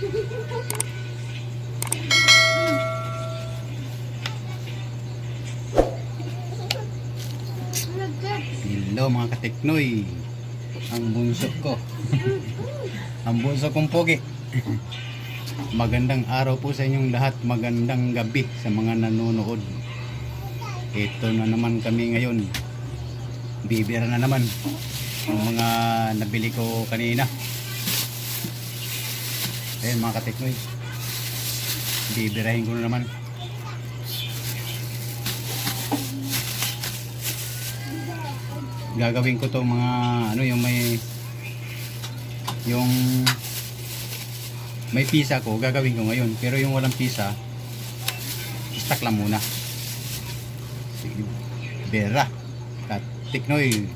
Hello mga kateknoy, ang bunso ko. Ang bunso kong pogi. Magandang araw po sa inyong lahat, magandang gabi sa mga nanonood. Ito na naman kami ngayon. Bibira na naman yung mga nabili ko kanina. Ayan mga kateknoy, bibirahin ko na naman. Gagawin ko to mga ano, yung may pisa ko, gagawin ko ngayon. Pero yung walang pisa, stock lang muna. Sige, bera kateknoy.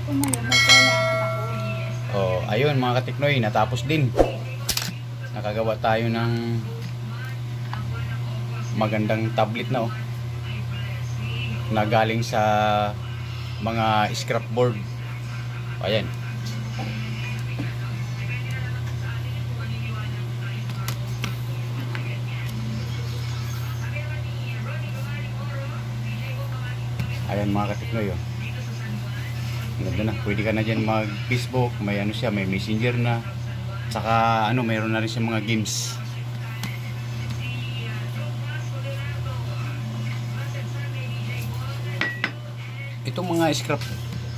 tumayo, may kailangan ako. Oh, ayun mga katiknoy, natapos din. Nakagawa tayo ng magandang tablet na oh. Na galing sa mga scrapboard. Ayan. Ayan mga katiknoy oh. Ganda na. Pwede ka na dyan mag Facebook. May ano siya, may messenger na. Saka ano, mayroon na rin siya mga games. Itong mga scrap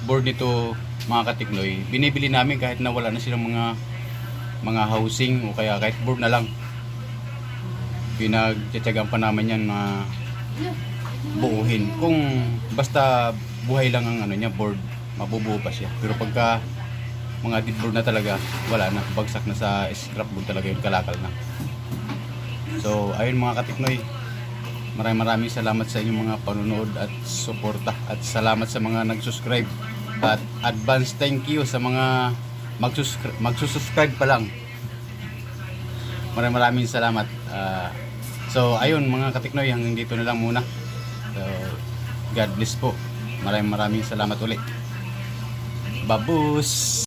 board nito mga katiknoy, binibili namin kahit na wala na silang mga housing o kaya kahit board na lang. Pinagtsatsagaan pa naman yan na buuhin. Kung basta buhay lang ang ano niya, board, mabubuo pa siya. Pero pagka mga dead board na talaga, wala na, bagsak na sa scrap board talaga yun, kalakal na. So ayun mga katiknoy, maraming salamat sa inyong mga panunood at suporta, at salamat sa mga nag-subscribe, at advance thank you sa mga magsusubscribe pa lang. Maraming salamat. So ayun mga katiknoy, hanggang dito na lang muna. So, God bless po. Maraming salamat ulit. Babus!